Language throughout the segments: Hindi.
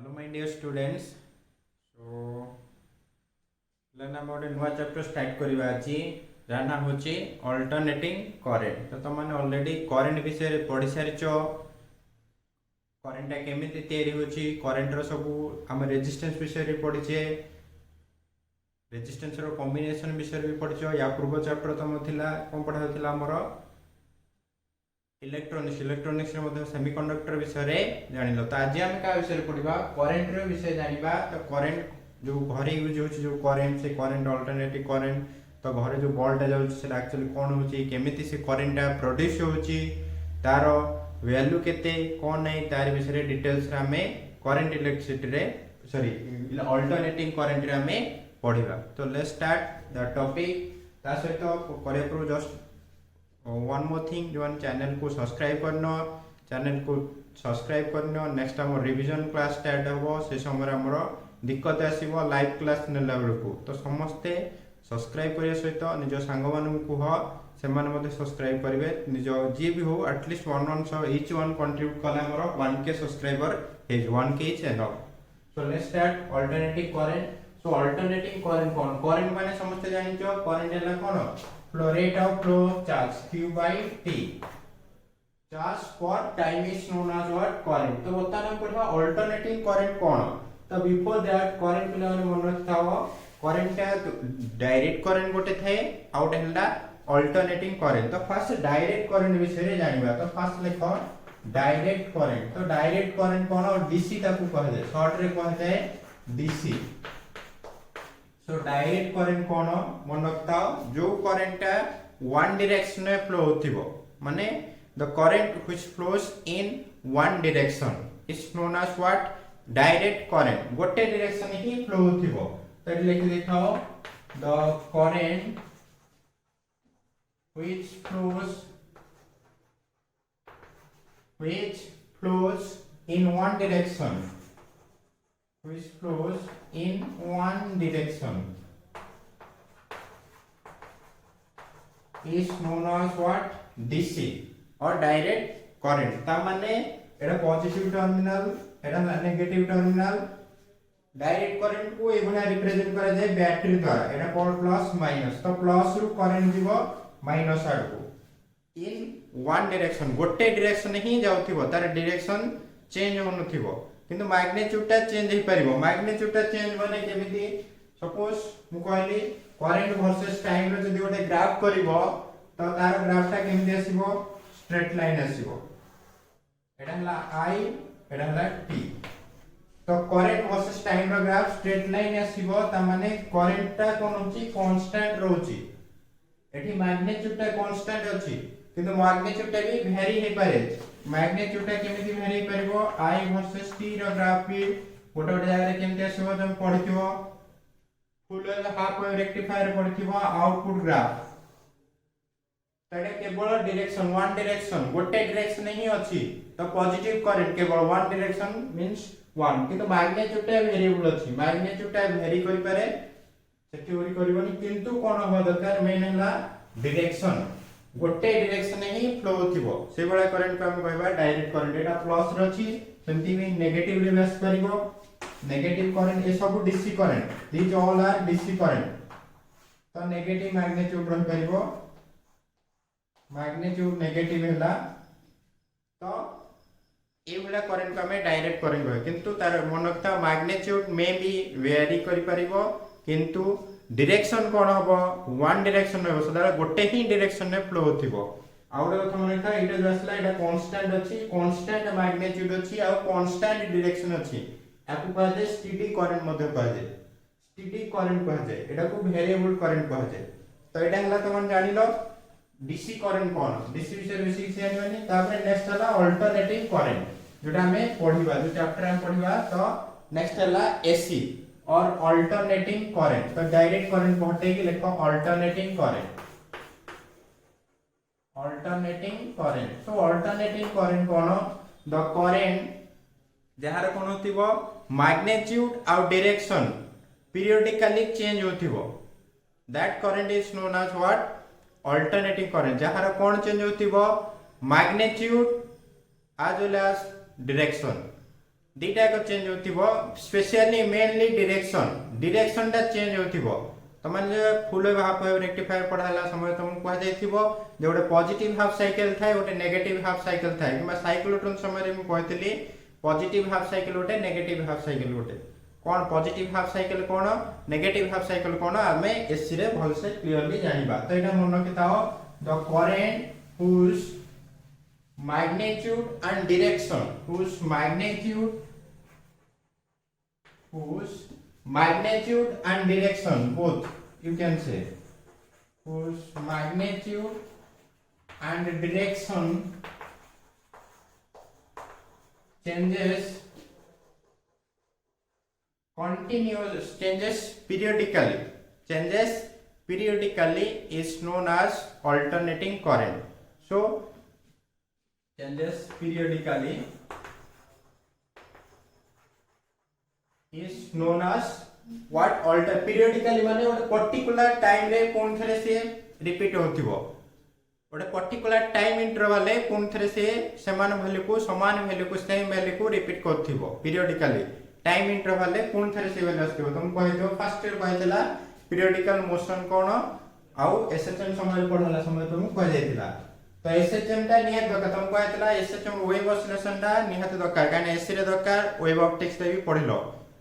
Hello my dear students. So हम गोटे नुआ चैप्टर स्टार्ट करवा आज जहाँ नाम हूँ अल्टरनेटिंग करेंट। तो तुम मैंने ऑलरेडी करेंट विषय पढ़ी सारी करेंटा केमी तैयारी करेंट सब आम रेजिस्टेंस विषय पढ़ीचे रेजिस्टेंस कॉम्बिनेशन विषय भी पढ़ी या पूर्व चैप्टर तुम थिला कौन पढ़ा आमर इलेक्ट्रोनिक्स सेमीकंडक्टर विषय जान लो। तो आज आम क्या विषय पढ़ा करेंट विषय जाना। तो करेंट जो घरे यूज हो जो करेंट से करेंट अल्टरनेटिव करेंट तो घरे जो बल्बटा जाऊँगा एक्चुअली कौन होमी से करेंटा प्रोड्यूस होची तार वैल्यू केते कौन नहीं तार विषय डिटेल्स आम current electricity sorry alternating current आम पढ़ा। तो लेट्स स्टार्ट द टॉपिक। ता सहित करे जस्ट वन मोर थिंग जो चैनल को सब्सक्राइब करना नेक्स्ट आम रिवीजन क्लास स्टार्ट हम से समय आमर दिक्कत आसो लाइव क्लास नेला बेलू। तो समस्ते सब्सक्राइब करने सहित निज सांग मान कह से सब्सक्राइब करेंगे निज जी भी हो at least one each one contribute कले 1K सब्सक्राइबर है 1K channel. So let's start alternative current. So alternating current कौन करेंट माने समस्त जानि छ करेंट है कौन flow rate of flow charge q by t charge per time is known as what current. तो बता हम पढ़वा अल्टरनेटिंग करंट कौन। तो बिफोर दैट करंट पिला मन रखताओ करंट डायरेक्ट करंट गोटे थाए आउट हैला अल्टरनेटिंग करंट। तो फर्स्ट डायरेक्ट करंट विषय जानिबा। तो फर्स्ट लिखो डायरेक्ट करंट। तो डायरेक्ट करंट कौन और डीसी ताकू कह जाए शॉर्ट रे कह जाए डीसी। सो डायरेक्ट करंट कौन मन रखताओ जो करंट वन डायरेक्शन में फ्लो होथिबो माने the current which flows in one direction is known as what direct current गोटे डायरेक्शन ही फ्लो होथिबो। तो लिख देखाओ the current which flows in one direction which flows in one direction is known as what DC or direct current। ता माने एटा पॉजिटिव टर्मिनल एटा नेगेटिव टर्मिनल डायरेक्ट करंट को एभला रिप्रेजेंट करा जाय बैटरी द्वारा एटा प्लस माइनस। तो प्लस रु करंट जीवो माइनस आड़ को इन वन डायरेक्शन गोटे डायरेक्शन ही जाउथिबो तार डायरेक्शन चेंज होनथिबो किंतु मैग्नीट्यूडटा चेंज हो पारिबो। मैग्नीट्यूडटा चेंज माने केमिति सपोज मु कहली करंट वर्सेस टाइम रे जदी गोटे ग्राफ करिवो तो तार ग्राफटा केमिति आसीबो स्ट्रेट लाइन आसीबो एटा हला I एटा हला T। तो करंट वर्सेस टाइम रो ग्राफ स्ट्रेट लाइन आसीबो ता माने करंटटा कोन होची कांस्टेंट रहउची एठी मैग्नीट्यूडटा कांस्टेंट अछि किंतु मैग्नीट्यूडटा भी वेरी हे पारे। मैग्नीट्यूडटा केमिति वेरी परिबो I वर्सेस T रो ग्राफ भी गोटे गोटे जगह केमिति आसीबो तुम पढिथिबो फुल हाफ वेव रेक्टिफायर पढिथिबो आउटपुट ग्राफ। तडे केवल डायरेक्शन वन डायरेक्शन गोटे डायरेक्शन ही अछि। तो पॉजिटिव करंट केवल वन डायरेक्शन मींस वन किंतु मैग्नीट्यूडटा वेरिएबल अछि मैग्नीट्यूडटा वेरी करि पारे सेठी वेरी करबोनी किंतु कोन हो दरकार मेन हला डायरेक्शन गोटे डायरेक्शन ही फ्लो होथिबो से बडा करंट को हम कहबा डायरेक्ट करंट। एटा प्लस रछि सेंति भी नेगेटिव रे बेस करिवो नेगेटिव करंट ए सब DC current these all are DC current. तो नेगेटिव मैग्नीट्यूड रह परिवो मैग्नीट्यूड नेगेटिव हैला तो ए वाला करंट को हमें डायरेक्ट करंट कहे किंतु तार मन रखता मैग्नीट्यूड में भी वेरी करि परिवो किंतु डायरेक्शन कौन हम वन डायरेक्शन में सदा गोटे ही डायरेक्शन में फ्लो होथिबो। आ गोटे कथा मन रखा एटा जो आसला एटा कांस्टेंट अछि कांस्टेंट मैग्नीट्यूड अछि आ कांस्टेंट डायरेक्शन अछि याकू कह जाय स्टेडी करंट मध्ये कह जाय स्टेडी करंट कह जाय एटा को वेरिएबल करंट कह जाय। तो एटा हला तमन जानि लो डीसी करंट कौन डीसी विषय बेसिक से जानि तापर नेक्स्ट हला अल्टरनेटिंग करंट जोटा हमें पढिबा जो चैप्टर हम पढिबा। तो नेक्स्ट हला एसी और अल्टरनेटिंग करंट। तो डायरेक्ट करंट को हटे के लिखो alternating current alternating current. So alternating current कौन द करंट जहार कोन होतिबो मैग्नीट्यूड और डायरेक्शन पीरियडिकली चेंज होतिबो that current is known as what alternating current. जहार कोन चेंज होतिबो magnitude as well as direction दीटा को चेंज होतिबो स्पेशली मेनली डायरेक्शन टा चेंज होतिबो तमन जे फुल हाफ वेव रेक्टिफायर पढ़ाला समय तुम कह जाइथिबो जे गोटे पॉजिटिव हाफ साइकिल थाए गोटे नेगेटिव हाफ साइकिल थाए किबा साइक्लोट्रॉन समय रे मु कहतली पॉजिटिव हाफ साइकिल गोटे नेगेटिव हाफ साइकिल गोटे कौन पॉजिटिव हाफ साइकिल कौन नेगेटिव हाफ साइकिल कौन आमे एसी रे भल से क्लियरली जानिबा तो एटा मन रखिताओ the current whose magnitude and direction whose magnitude and direction both you can say whose magnitude and direction changes periodically is known as alternating current. So changes periodically is known as what alter periodically माने ଗୋଟେ particular time रे कोन थरे से रिपीट होथिबो ଗୋଟେ particular time interval रे कोन थरे से समान वैल्यू को समान वैल्यू को सेम वैल्यू को रिपीट करथिबो periodically टाइम इंटरवल रे कोन थरे से वैल्यू आस्थिबो तुम कहि दियो फर्स्ट ईयर कहतला पीरियोडिकल मोशन कोन आउ एसएचएम समय पढला समय तुम कह जायतिला तो एसएचएम टा नियत दरकार तुम कहतला एसएचएम वेव ऑसिलेशन टा नियत दरकार काने एसी रे दरकार वेव ऑप्टिक्स रे भी पढिलो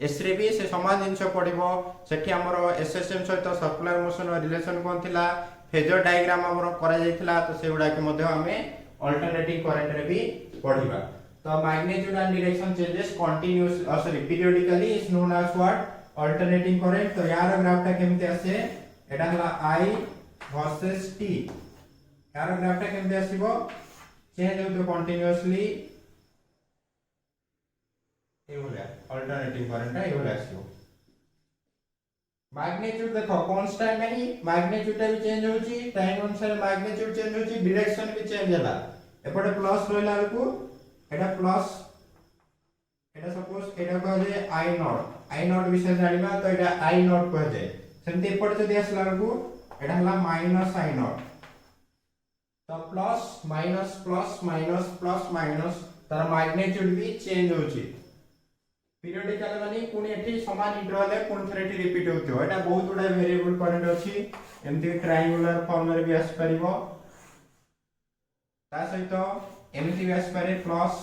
एसी रे भी से समान जिंस पढिबो सेठी हमरो एसएचएम सहित सर्कुलर मोशन रो रिलेशन कोन थिला फेजर डायग्राम हमरो करा जायतिला तो सेउडा के मध्ये हमें अल्टरनेटिंग करंट रे भी पढिबा तो magnitude and direction changes continuously periodically is known as what alternating current तो यार ग्राफ टा केमते आसे एटा हला I versus T यार ग्राफ टा केमते आसीबो चेंज होतो कंटीन्यूअसली ए होला अल्टरनेटिंग करंट टा ए होला आसीबो मैग्नीट्यूड देखो कांस्टेंट नहीं मैग्नीट्यूड टा भी चेंज होची टाइम अनुसार मैग्नीट्यूड चेंज होची डायरेक्शन भी चेंज होला एपटे प्लस रहला को एटा प्लस एटा सपोज एटा कह जे I नॉट विषय जानिबा तो एटा I नॉट कह जे सेमते एपटे जदी आसला को एटा हला माइनस I नॉट तो plus minus plus minus plus minus तार मैग्नीट्यूड भी चेंज होची पीरियोडिकल माने पुनी एठी समान इंटरवल है पुनी थरे एठी रिपीट होतो एटा बहुत गुडा वेरिएबल करंट अछि एमती ट्रायंगुलर फॉर्म रे भी आस परिबो ता सहित एमती भी आसपारे प्लस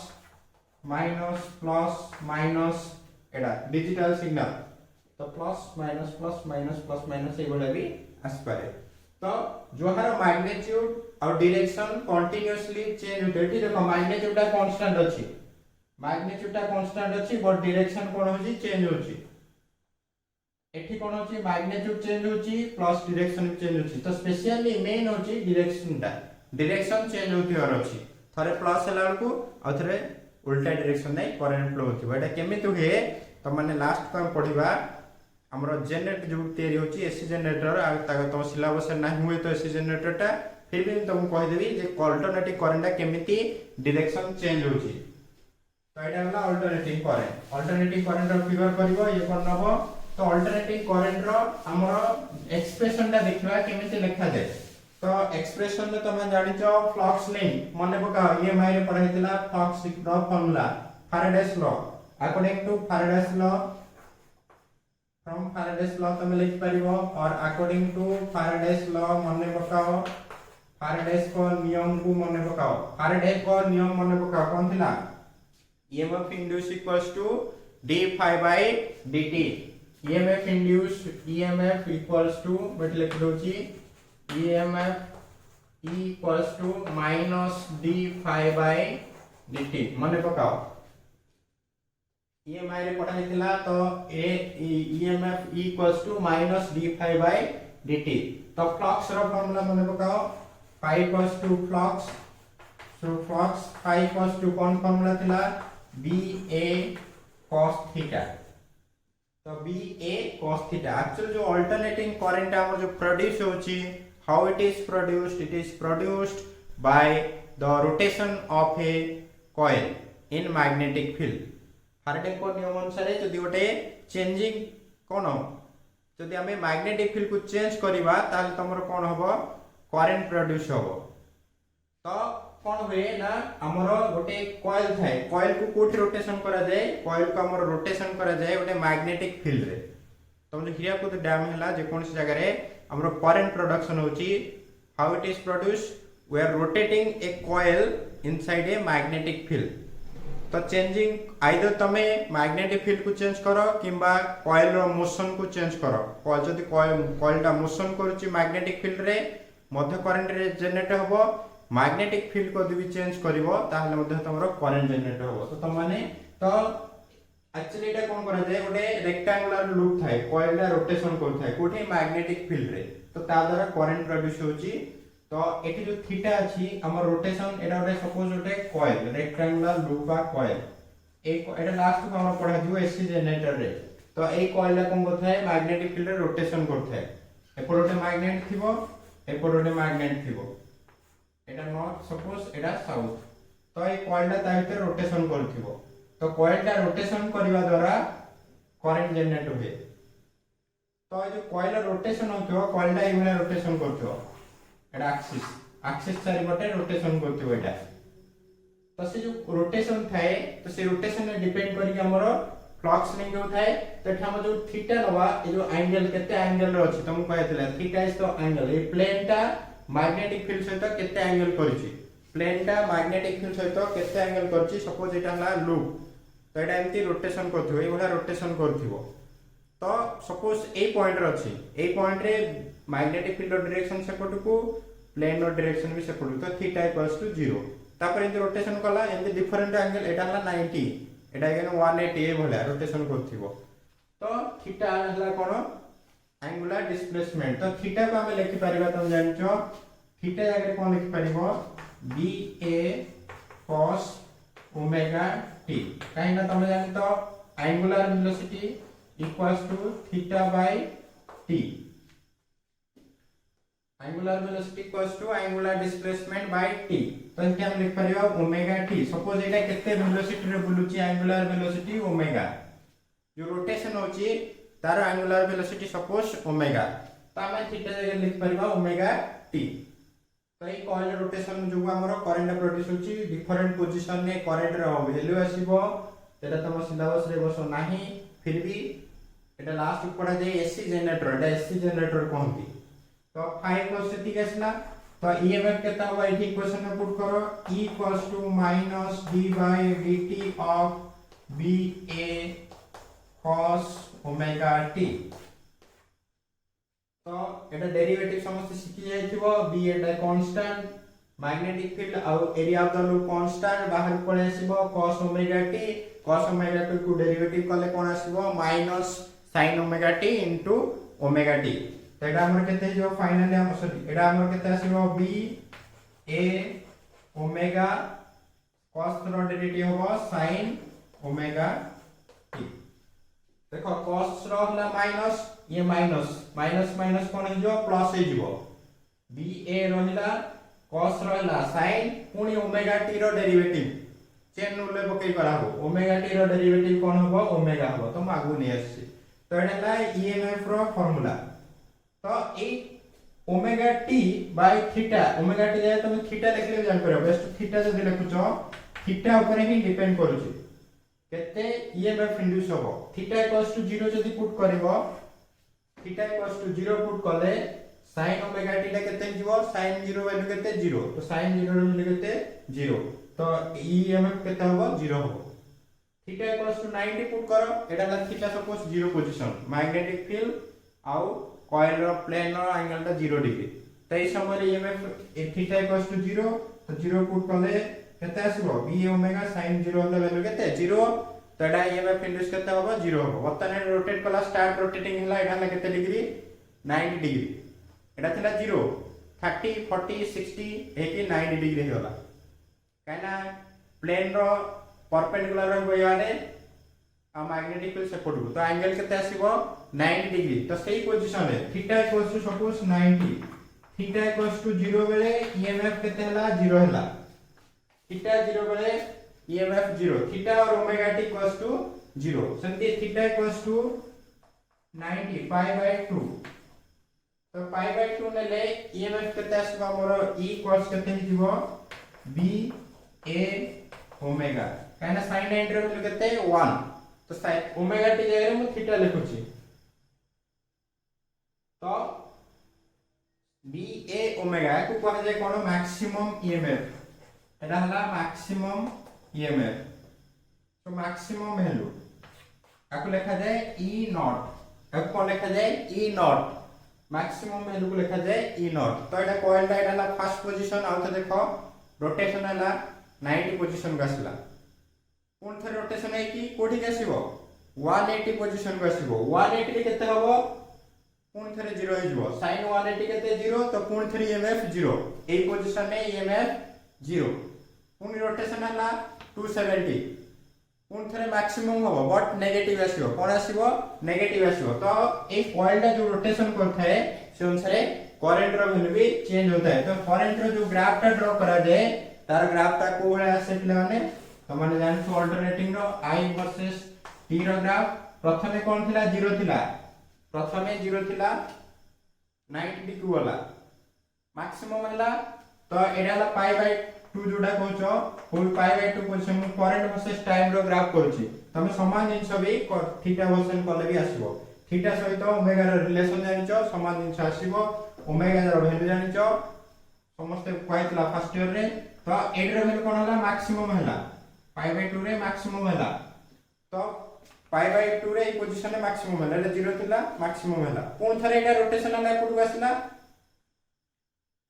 माइनस एडा डिजिटल सिग्नल तो प्लस माइनस एगोला भी आसपारे तो जो हर मैग्नीट्यूड और डायरेक्शन कंटीन्यूअसली चेंज होते एठी देखो मैग्नीट्यूड टा कांस्टेंट अछि बट डायरेक्शन कोन होची चेंज होची एठी कोन होची मैग्नीट्यूड चेंज होची प्लस डायरेक्शन भी चेंज होची तो स्पेशली मेन होची डायरेक्शन चेंज होती और अछि थरे प्लस हला को आ थरे उल्टा डायरेक्शन नै करंट फ्लो होती एटा केमिति हे त माने लास्ट को पढिबा हमरो जनरेटर जो तयारी होची एसी जनरेटर आ ताको तो सिलेबस नै हुए तो एसी जनरेटर टा फिर भी तुम कह देबी जे अल्टरनेटिव करंट टा केमिति डायरेक्शन चेंज होची तो एटा हला अल्टरनेटिव करंट रो फिगर करबो ये कोन नबो तो अल्टरनेटिव करंट रो हमरो एक्सप्रेशन टा देखबा केमिति लिखा जाय तो एक्सप्रेशन में तुम जानिचो फ्लक्स लाइन माने पका ईएमआई रे पढाइतिला फ्लक्स रो formula Faraday's law according to Faraday's law from Faraday's law तुम लिख परिबो और अकॉर्डिंग टू फैराडेस लॉ माने पकाओ फैराडेस को नियम को माने पकाओ फैराडे को नियम माने पकाओ कोन थिला EMF induce equals to d phi by dt EMF induce EMF equals to but लिख दोची EMF equals to minus d phi by dt माने पकाओ EMI रे पढ़ा हितला तो EMF equals to minus d phi by dt तो फ्लक्स रो फार्मूला माने पकाओ phi equals to flux so flux phi equals to कौन फार्मूला थिला BA cos थीटा तो BA cos थीटा एक्चुअली जो अल्टरनेटिंग करंट हमर जो प्रोड्यूस होची how it is produced by the rotation of a coil in magnetic field Faraday को नियम अनुसार जदी गोटे चेंजिंग कोन जदी हमें मैग्नेटिक फील्ड को चेंज करबा ताल तमरो कोन होबो करंट प्रोड्यूस होबो तो कौन हुए ना हमर गोटे कॉइल थाए कॉइल को कोठी रोटेशन करा जाए कॉइल को हमर रोटेशन करा जाए गोटे मैग्नेटिक फील्ड रे तो जो हीराकुद डैम हला जे कोन जगह रे हमर करंट प्रोडक्शन होची how it is produced we are rotating a coil inside a magnetic field तो चेंजिंग आइदर तमे मैग्नेटिक फील्ड को चेंज करो किंबा कॉइल रो मोशन को चेंज करो कॉइल जदी कॉइल टा मोशन करूची मैग्नेटिक फील्ड रे मध्य करंट रे जनरेट होबो मैग्नेटिक फील्ड को भी चेंज करिवो ताहले मध्य तमरो करंट जनरेट होबो तो तमाने तो एक्चुअली एटा कोन करा जाय गोटे रेक्टेंगुलर लूप थाए कॉइल रा रोटेशन करथाय कोठी मैग्नेटिक फील्ड रे तो ता द्वारा करंट प्रोड्यूस होची तो एटी जो थीटा अछि हमर रोटेशन एटा गोटे सपोज गोटे कॉइल रेक्टेंगुलर लूप बा कॉइल एक एटा लास्ट को हम पढ़ा दियो एसी जनरेटर रे तो ए कॉइल रा कोन करथाय मैग्नेटिक फील्ड रे रोटेशन करथाय एपड़ गोटे मैग्नेट थिबो एपड़ गोटे मैग्नेट थिबो एटा नॉर्थ सपोज एटा साउथ तो ए कॉइल ता भीतर रोटेशन करथिबो तो कॉइल ता रोटेशन करबा द्वारा करंट जनरेट होबे तो ए जो कॉइल रोटेशन होतो कॉइल ता एवला रोटेशन करथो एटा एक्सिस चारि बटे रोटेशन करथिबो एटा तो से जो रोटेशन थाए तो से रोटेशन ने डिपेंड करी हमरो फ्लक्स लिंक होताए तो हम जो थीटा लवा ए जो एंगल केते एंगल रो अछि तुम कहैतला theta is the angle a plane ता मैग्नेटिक फील्ड सहित केते एंगल करछि प्लेन ता मैग्नेटिक फील्ड सहित केते एंगल करछि सपोज एटा हला लूप तो एटा एमती रोटेशन करथिबो ए बडा रोटेशन करथिबो तो सपोज ए पॉइंट रे अछि ए पॉइंट रे मैग्नेटिक फील्ड डायरेक्शन सेपट को प्लेन रो डायरेक्शन भी सेपट तो थीटा इक्वल्स टू 0 तापर एमती रोटेशन कला एमती डिफरेंट एंगल एटा हला 90 एटा गेन 180 ए भला रोटेशन करथिबो तो थीटा हला कोन एंगुलर डिस्प्लेसमेंट तो थीटा को हम लिखि परिबा तुम जानछो थीटा जगह कोन लिखि परिबो B A cos omega t काहे ना तुम जानि तो angular velocity equals to theta by t angular velocity equals to angular displacement by t तो इनके हम लिख परिबो ओमेगा t सपोज एटा केते वेलोसिटी रे बुलुची एंगुलर वेलोसिटी ओमेगा जो रोटेशन होची तार एंगुलर वेलोसिटी सपोज ओमेगा तो हम थीटा जगह लिख परिबा ओमेगा t तो এই कॉइल रोटेशन जो हमरो करंट प्रोड्यूस होची डिफरेंट पोजीशन ने करंट रो वैल्यू आसीबो एटा तम सिलेबस रे बसो नाही फिर भी एटा लास्ट पढ़ा जाय एसी जनरेटर एटा एसी जनरेटर कहंती तो 5 को से ठीक आसला तो ईएमएफ केता होबा एठी इक्वेशन में पुट करो E equals to minus d by dt of BA cos omega t तो एटा डेरिवेटिव समस्त सिखि जायथिबो b एटा कांस्टेंट मैग्नेटिक फील्ड और area of the loop constant बाहर पळे आसीबो cos ओमेगा t को डेरिवेटिव कले कोन आसीबो minus sin omega t into omega t तो एटा हमर केते जो फाइनली हम सॉरी एटा हमर केते आसीबो b a ओमेगा cos रो डेरिवेटिव होबो sin ओमेगा t देखो cos रो हला माइनस ये माइनस माइनस माइनस कोन हो प्लस हे जिवो b a रहिला cos रहिला sin पुनी ओमेगा t रो डेरिवेटिव चेन रूल ले पकई कराबो ओमेगा t रो डेरिवेटिव कोन होबो ओमेगा होबो तो मागु नै आसी तो एटा ईएमएफ रो फार्मूला तो ए omega t by theta omega t जाय तुम थीटा लिखले जान परबो बेस्ट थीटा जदि लिखुचो थीटा ऊपर ही डिपेंड करूची केते ईएमएफ इंड्यूस होबो थीटा इक्वल्स टू 0 जदि पुट करबो थीटा इक्वल्स टू 0 पुट कले sin ओमेगा t ला केते जिवो sin 0 वैल्यू केते 0 तो sin 0 वैल्यू केते 0 तो ईएमएफ केते होबो 0 होबो थीटा इक्वल्स टू 90 पुट करो एटा ला theta suppose 0 position magnetic field आउ कॉइल रो प्लेन रो एंगल ता 0 डिग्री तो ई समय ईएमएफ थीटा इक्वल्स टू 0 तो 0 पुट कले केते आसीबो b ओमेगा sin 0 ला वैल्यू केते 0 तो एटा ईएमएफ इंड्यूस केते होबो 0 होबो बतने रोटेट कला स्टार्ट रोटेटिंग हला एटा ला केते डिग्री 90 डिग्री एटा थिला 0 30 40 60 एकी 90 डिग्री होला काना प्लेन रो परपेंडिकुलर रो याने आ मैग्नेटिक फील्ड से पडु तो एंगल केते आसीबो 90 डिग्री तो सही पोजीशन है theta equals to suppose 90 theta equals to 0 बेले ईएमएफ केते हला 0 हला थीटा 0 बेले ईएमएफ 0 थीटा और ओमेगा t इक्वल्स टू 0 सेंती theta equals to 90 pi by 2 तो पाई बाय 2 नेले ईएमएफ केते आसीबो हमर e इक्वल्स केते हिजिबो बी ए ओमेगा कहना sin टा इंटरवल केते 1 तो sin ओमेगा टी जगह मु थीटा लिखुची तो बी ए ओमेगा को कहा जाय कोन मैक्सिमम ईएमएफ एटा हला मैक्सिमम ईएमएफ तो मैक्सिमम वैल्यू आको लिखा जाय ई नॉट आको कोन लिखा जाय ई नॉट मैक्सिमम वैल्यू को लिखा जाय ई नॉट तो एटा कॉइल टा एटा फर्स्ट पोजीशन आउ तो देखो रोटेशन हला 90 पोजीशन को आसला कोन थे रोटेशन है कि कोठी के आसीबो 180 पोजीशन को आसीबो 180 रे केते हबो कोन थे 0 हो जिवो sin 180 केते 0 तो कोन थे ईएमएफ 0 ए पोजीशन में ईएमएफ 0 कोन रोटेशन हला 270 कोन थे मैक्सिमम हबो बट नेगेटिव आसीबो कोन आसीबो नेगेटिव आसीबो तो ए कॉइल टा जो रोटेशन करता है से अनुसार करंट रो वैल्यू भी चेंज होता है तो करंट रो जो ग्राफ टा ड्रा करा जाए तार ग्राफ टा को भले आसे पिला माने तो माने जान तो अल्टरनेटिंग रो I वर्सेस T रो ग्राफ प्रथमे कोन थिला 0 थिला प्रथमे 0 थिला 90 डिग्री वाला मैक्सिमम हला तो एडाला पाई बाय 2 जोडा कहचो फुल पाई बाय 2 पोजीशन में करंट वर्सेस टाइम रो ग्राफ करछि तमे समान जिंस भी थीटा वर्सेस कले भी आसीबो थीटा सहित ओमेगा रो रिलेशन जानिचो समान जिंस आसीबो ओमेगा रो वैल्यू जानिचो समस्त पाइतला फर्स्ट ईयर रे तो एडर वैल्यू कोन हला मैक्सिमम हला पाई बाय 2 रे मैक्सिमम हला तो पाई बाय 2 रे ई पोजीशन में मैक्सिमम हला एटा 0 थिला मैक्सिमम हला कोन थरे एटा रोटेशन हला एपटू आसिला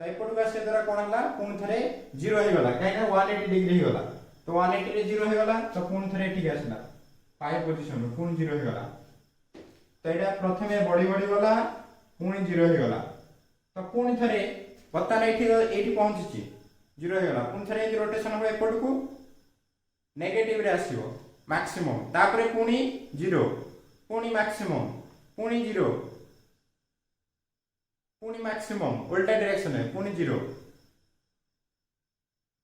एपटू आसे द्वारा कोन हला कोन थरे 0 हे गला काइना 180 डिग्री हे गला तो 180 रे 0 हे गला तो कोन थरे ठीक आसिला पाई पोजीशन में कोन 0 हे गला तो एटा प्रथमे बड़ी बड़ी गला कोन 0 हे गला तो कोन थरे पता नै एठी पहुंचछि 0 हे गला कोन थरे रोटेशन हो एपटू नेगेटिव रे आसीबो मैक्सिमम तापरे पुनी 0 पुनी मैक्सिमम पुनी 0 पुनी मैक्सिमम उल्टा डायरेक्शन है पुनी 0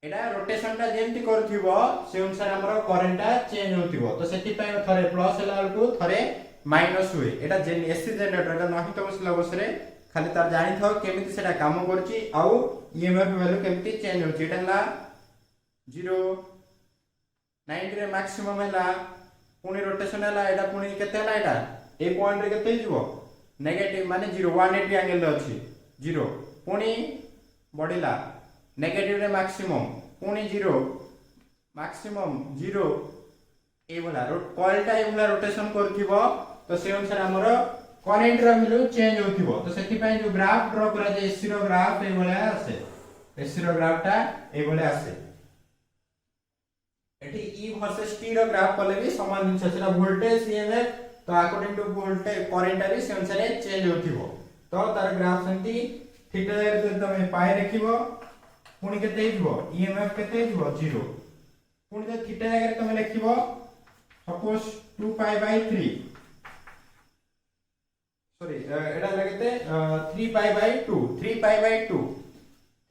एडा रोटेशन टा जेंति करथिबो से अनुसार हमर करंट टा चेंज होतिबो तो सेति पय थरे प्लस हला को थरे माइनस हुए एटा जेन एसी जनरेटर एटा नाही तो सिलेबस रे खाली तार जानि थो केमिति सेटा काम करछि आउ ईएमएफ वैल्यू केमिति चेंज होछि एटा हला 0 90 रे मैक्सिमम हला पुनी रोटेशन हला एटा पुनी केते हला एटा ए पॉइंट रे केते हिजबो नेगेटिव माने 0 180 एंगल रे अछि 0 पुनी बढ़िला नेगेटिव रे मैक्सिमम पुनी 0 मैक्सिमम 0 ए भला कॉइल टा ए भला रोटेशन करथिबो तो से अनुसार हमर करंट रो वैल्यू चेंज होथिबो तो सेति पय जो ग्राफ ड्रा करा जे एसी रो ग्राफ ए भला आसे एसी रो ग्राफ टा ए भला आसे एठी E वर्सेस T रो ग्राफ कले भी समान जिंस सेटा वोल्टेज ईएमएफ तो अकॉर्डिंग टू वोल्टेज करंट भी से अनुसार चेंज होथिबो तो तार ग्राफ सेंती थीटा जगह तो तमे पाए रखिबो पुनी केते हिजबो ईएमएफ केते हिजबो 0 पुनी जे थीटा जगह तमे लिखिबो सपोज 2 पाई बाय 3 सॉरी एडा लगते 3 पाई by 2 3 pi by 2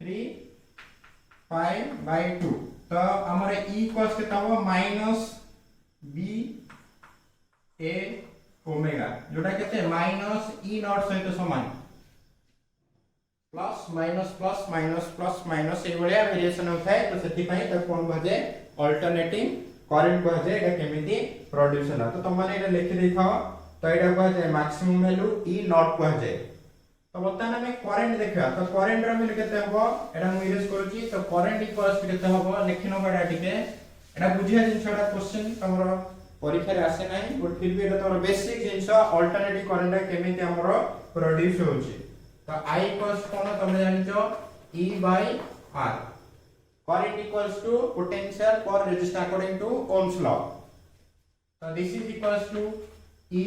3 pi by 2 तो हमारे E cos के तब माइनस B A ओमेगा जोटा केते माइनस E नॉट सहित समान प्लस माइनस ए भलिया वेरिएशन होता है तो सेति पई त कोन बजे अल्टरनेटिंग करंट बजे एटा केमिति प्रोड्यूस होला तो तुम माने एटा लिखि देई थाओ तो एटा बजे मैक्सिमम वैल्यू E नॉट बजे तो बर्तमान हमें करंट देखा तो करंट रो वैल्यू केते हबो एटा हम इरेज करूची तो करंट इक्वल्स केते हबो लिखिनो बडा टिके एटा बुझिया जिंसडा क्वेश्चन तमरो परीक्षा रे आसे नाही बट फिर भी एटा तमरो बेसिक जिंस अल्टरनेटिव करंट केमिति हमरो प्रोड्यूस होची तो I इक्वल्स कोन तमे जानिचो E by R current equals to potential पर resistance according to Ohm's law तो this is equals to E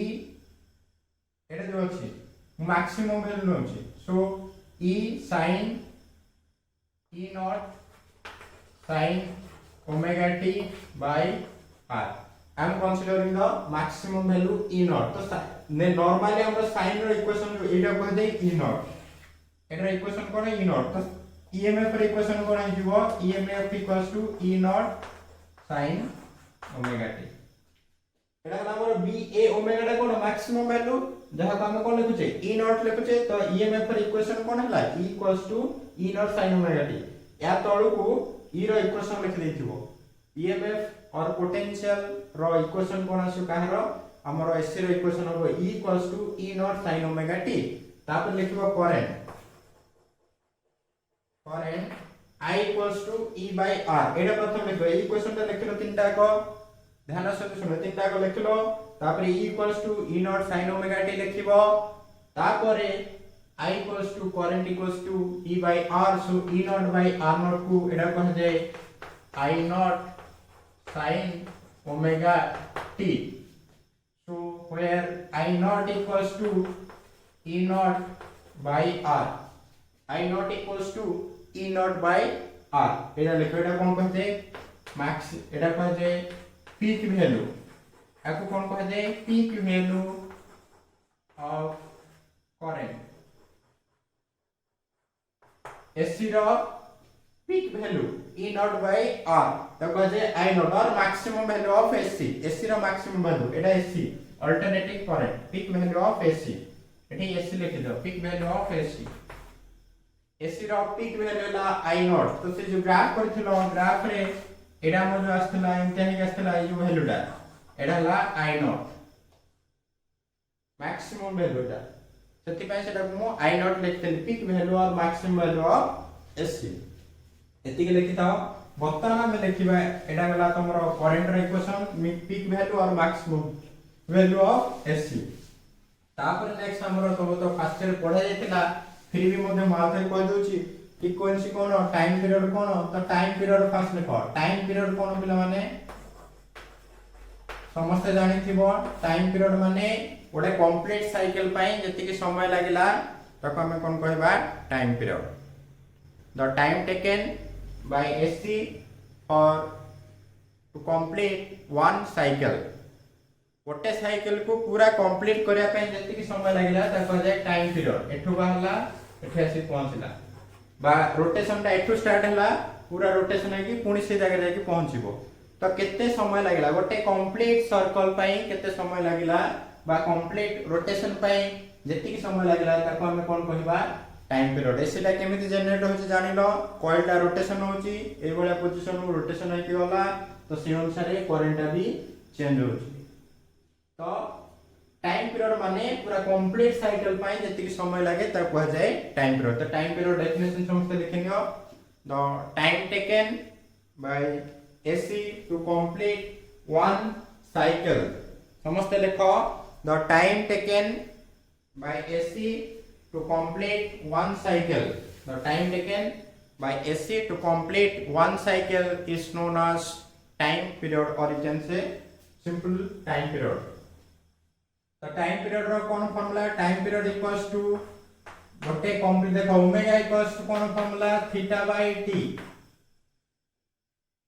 एटा जो अछि मैक्सिमम वैल्यू होची so E sin E not sin omega t by r I am considering the maximum value E not तो नॉर्मली हमरा sin रो इक्वेशन जो एटा कह दे E नॉट एटा इक्वेशन कोन E नॉट तो EMF रो इक्वेशन कोन हिजबो EMF E not sin omega t एटा हमर B A ओमेगा टा कोन मैक्सिमम वैल्यू जहां हम कोन लिखुचे E नॉट लिखुचे तो EMF रो इक्वेशन कोन हला E E not sin omega t या तळु को ई रो इक्वेशन लिख देथिबो ईएमएफ और पोटेंशियल रो इक्वेशन कोन आसु काहरो हमरो एसी रो इक्वेशन हो E equals to E not sin omega t तापर लिखबो current I equals to E by R एडा प्रथम लिखबो ई इक्वेशन ता लिखलो तीनटा को ध्यान से सुनो तीनटा को लिखलो तापर E equals to E not sin omega t लिखिबो तापरे I equals to current equals to E by R so E naught by R naught को एडा कह जाय I not sin omega t so where I naught equals to E naught by R I naught equals to E naught by R एटा लिखो एटा कोन कहते मैक्स एटा कहते पीक वैल्यू आको कोन कहते peak value of current AC रो peak value E naught by R तो कहते I naught और maximum value of AC AC रो मैक्सिमम वैल्यू एटा AC alternating current peak value of AC एठी AC लिख दो peak value of AC AC रो पीक वैल्यू ला I naught तो से जो ग्राफ करथिलो ग्राफ रे एडा मो जो आस्तला एमते आस्तला ई वैल्यूटा एडा ला I naught मैक्सिमम वैल्यूटा सेति पय सेटा मो I naught लिखतेली पीक वैल्यू और मैक्सिमम वैल्यू ऑफ AC एति के लिखिताओ वर्तमान में लिखिबा एडा गला तमरो करंट रो इक्वेशन पीक वैल्यू और मैक्सिमम वैल्यू ऑफ एसी तापर नेक्स्ट हमरो तो फर्स्ट ईयर पढ़ा जायतिला फिर भी मधे मालते कह दोची फ्रीक्वेंसी कोन टाइम पीरियड कोन तो टाइम पीरियड फर्स्ट लिखो टाइम पीरियड कोन पिला माने समस्त जानि थिबो टाइम पीरियड माने ओडे कंप्लीट साइकिल पई जति के समय लागिला तको हमें कोन कहबा time period the time taken by AC for to complete one cycle गोटे साइकिल को पूरा कंप्लीट करिया पे जति की समय लागिला ता कह जाय टाइम पीरियड एठु बाहला एठु आसी पहुंचला बा रोटेशन ता एठु स्टार्ट हला पूरा रोटेशन है कि पुणी से जगह जाके पहुंचबो तो केते समय लागिला गोटे कंप्लीट सर्कल पई केते समय लागिला बा कंप्लीट रोटेशन पई जति की समय लागिला ताको हम कोन कहबा टाइम पीरियड एसीटा केमिति जनरेट होची जानिलो कॉइलटा रोटेशन होची ए बळा पोजीशन को रोटेशन है कि होला तो से अनुसार करंटटा भी चेंज होची तो टाइम पीरियड माने पूरा कंप्लीट साइकिल पई जति समय लागे त कह जाय टाइम पीरियड तो टाइम पीरियड डेफिनेशन समस्त लिखिनियो the time taken by AC to complete one cycle समस्त लिखो the time taken by AC to complete one cycle the time taken by AC to complete one cycle is known as time period or you can say simple time period the time period ro kon formula time period equals to gote complete देखो omega equals to kon formula theta by t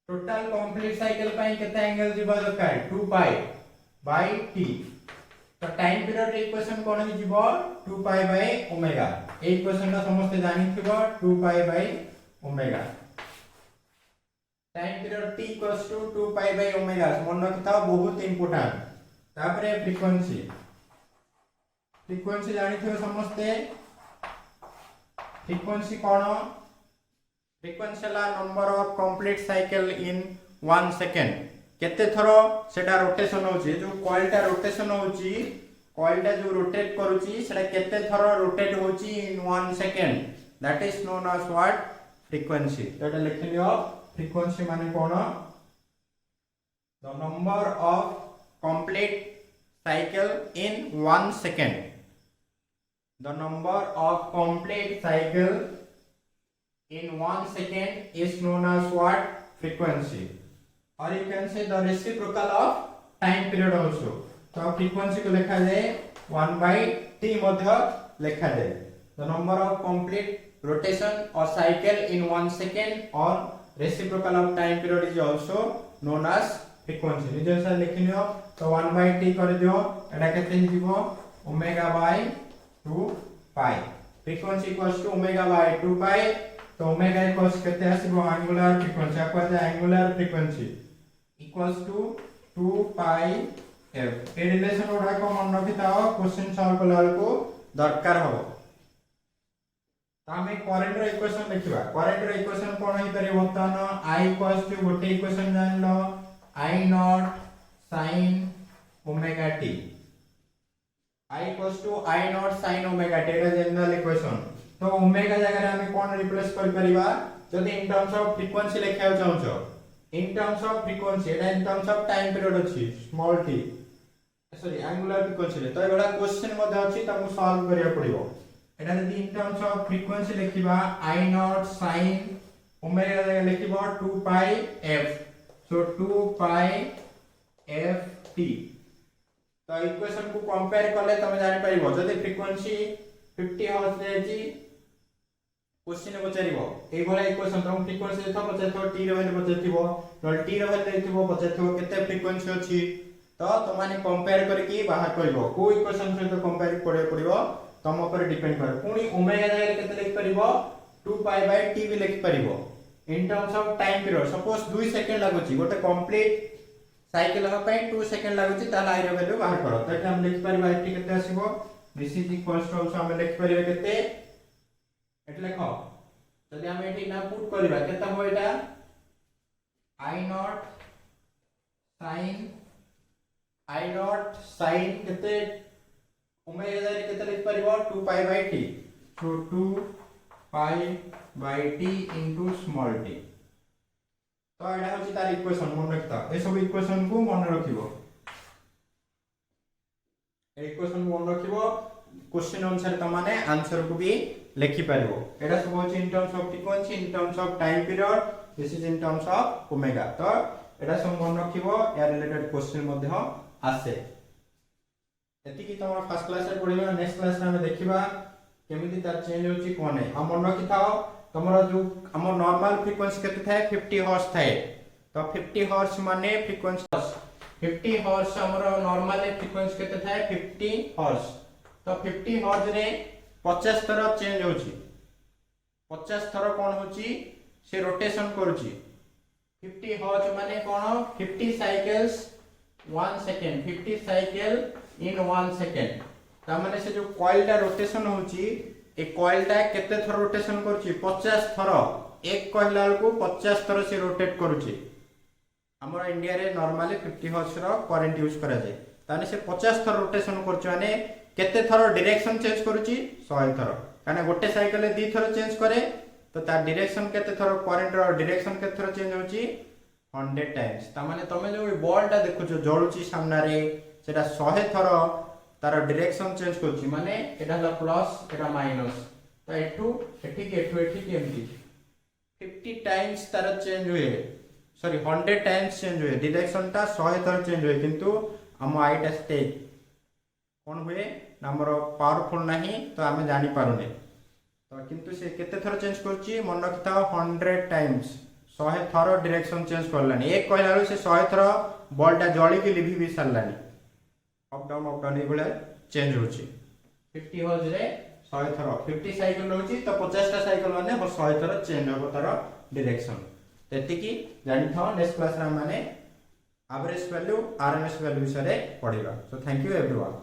total complete cycle पई केते एंगल दिबा दरकार 2 pi by t तो टाइम पीरियड इक्वेशन कोन ही जीवो 2 पाई बाय ओमेगा ए इक्वेशन ना समस्त जानि थिबो 2 pi by omega time period t equals to 2 pi by omega मन रखता बहुत इंपोर्टेंट तापरे फ्रीक्वेंसी जानि थिबो समस्त फ्रीक्वेंसी कोन फ्रीक्वेंसी ला number of complete cycle in 1 second केते थरो सेटा रोटेशन होची जो कॉइलटा रोटेशन होची कॉइलटा जो रोटेट करूची सेटा केते थरो रोटेट होची in 1 second that is known as what frequency तो एटा लिखलियो फ्रीक्वेंसी माने कोन the number of complete cycle in 1 second the number of complete cycle in 1 second is known as what frequency or you can say the reciprocal of time period also तो फ्रीक्वेंसी को लिखा जाए 1 by t मध्य लिखा जाए the number of complete rotation or cycle in 1 second or reciprocal of time period is also known as frequency निजे से लिखिनियो तो 1 by t कर दियो एटा केते हिजिबो omega by 2 pi frequency equals to omega by 2 pi तो ओमेगा इक्वल्स केते आसीबो एंगुलर फ्रीक्वेंसी आपको angular frequency equals to 2 pi f ए रिलेशन उडा को मन रखिताओ क्वेश्चन सॉल्व कला को दरकार हो तो आम करंट रो इक्वेशन लिखिबा करंट रो इक्वेशन कोन होई परिबो तन I इक्वल्स टू गोटे इक्वेशन जान लो I not sin omega t I equals to I not sin omega t एटा जनरल इक्वेशन तो ओमेगा जगह रे हम कोन रिप्लेस कर परिबा जदि इन टर्म्स ऑफ फ्रीक्वेंसी लिखा चाहछो इन टर्म्स ऑफ फ्रीक्वेंसी एटा in terms of time period अछि small t sorry angular frequency रे तो एबडा क्वेश्चन मध्ये अछि तमु सॉल्व करिया पड़िबो एटा जदि इन टर्म्स ऑफ फ्रीक्वेंसी लिखिबा I नॉट sin ओमेगा जगह लिखिबो 2 pi f so 2 pi f t तो इक्वेशन को कंपेयर करले तमे जानि परिबो जदि फ्रीक्वेंसी 50 हर्ट्ज रे अछि क्वेश्चन पचारिबो ए भला इक्वेशन तो फ्रीक्वेंसी तो पचारथो t रे वैल्यू पचारथिबो तो t रे वैल्यू देथिबो पचारथिबो केते फ्रीक्वेंसी अछि तो तमाने कंपेयर करके बाहर करबो को इक्वेशन सहित कंपेयर पड़िबो तम ऊपर डिपेंड कर पुनी ओमेगा जगह केते लिख परिबो 2 पाई बाय t भी लिख परिबो in terms of time period suppose 2 second लागुची गोटे कंप्लीट साइकिल ह पय 2 सेकंड लागुची ताला आइरो वैल्यू बाहर करो तो हम लिख परिबा t केते आसीबो दिस इज इक्वल्स टू हम लिख परिबा केते एटले ख जदि हम एठी ना पुट करबा केते हो एटा I नॉट sin केते ओमेगा जरे केते लिख परिबो 2 पाई बाय t सो 2 pi bye t into small t तो एडा होची तार इक्वेशन मन रखता ए सब इक्वेशन को मन रखिबो ए इक्वेशन मन रखिबो क्वेश्चन अनुसार त माने आंसर को भी लिखि परिबो एडा सब होची इन terms of frequency in terms of time period this is in terms of omega तो एडा सब मन रखिबो या रिलेटेड क्वेश्चन मध्ये आसे एति कि तमरा फर्स्ट क्लास रे पढिबा नेक्स्ट क्लास रे हम देखिबा केमिति ता चेंज होची कोने हम मन रखि थाओ तमरा जो हम नॉर्मल फ्रीक्वेंसी केते थाए 50 हर्ट्ज थाए तो 50 हर्ट्ज माने फ्रीक्वेंसी 50 हर्ट्ज हमरो नॉर्मल फ्रीक्वेंसी केते थाए 50 हर्ट्ज तो 50 हर्ट्ज रे 50 थर चेंज होची 50 थर कोन होची से रोटेशन करूची 50 हर्ट्ज माने कोन 50 cycles 1 second 50 cycle in 1 second ता माने से जो कॉइल टा रोटेशन होची ए कॉइल टा केते थर रोटेशन करची 50 थर एक कॉइल को 50 थर से रोटेट करूची हमर इंडिया रे नॉर्मली 50 हर्ट्ज रो करंट यूज करा जाय ताने से 50 थर रोटेशन करची माने केते थर डायरेक्शन चेंज करूची 100 थर काने गोटे साइकिल रे 2 थर चेंज करे तो ता डायरेक्शन केते थर करंट रो डायरेक्शन केते थर चेंज होची 100 टाइम्स ता माने तमे जो बॉल टा देखुछो जळुची सामना रे सेटा 100 थर तार डायरेक्शन चेंज करछि माने एटा हला प्लस एटा माइनस तो एठू एठी एमटी 50 टाइम्स तार चेंज हुए सॉरी 100 टाइम्स चेंज हुए डायरेक्शन ता 100 थर चेंज हुए किंतु हम आइटा स्टेज कोन हुए हमर पावरफुल नाही तो हमें जानि पारुने तो किंतु से केते थर चेंज करछि मन रखता 100 टाइम्स 100 थर डायरेक्शन चेंज करलानी एक कहला से 100 थर बॉलटा जळी के लिभि भी सारलानी अप डाउन एबले चेंज होची 50 हर्ट्ज रे 100 थर 50 साइकिल होची तो 50 टा साइकिल माने 100 थर चेंज हो तार डायरेक्शन तेति की जानि थाओ नेक्स्ट क्लास रा माने एवरेज वैल्यू आरएमएस वैल्यू विषय रे पढिबा सो थैंक यू एवरीवन।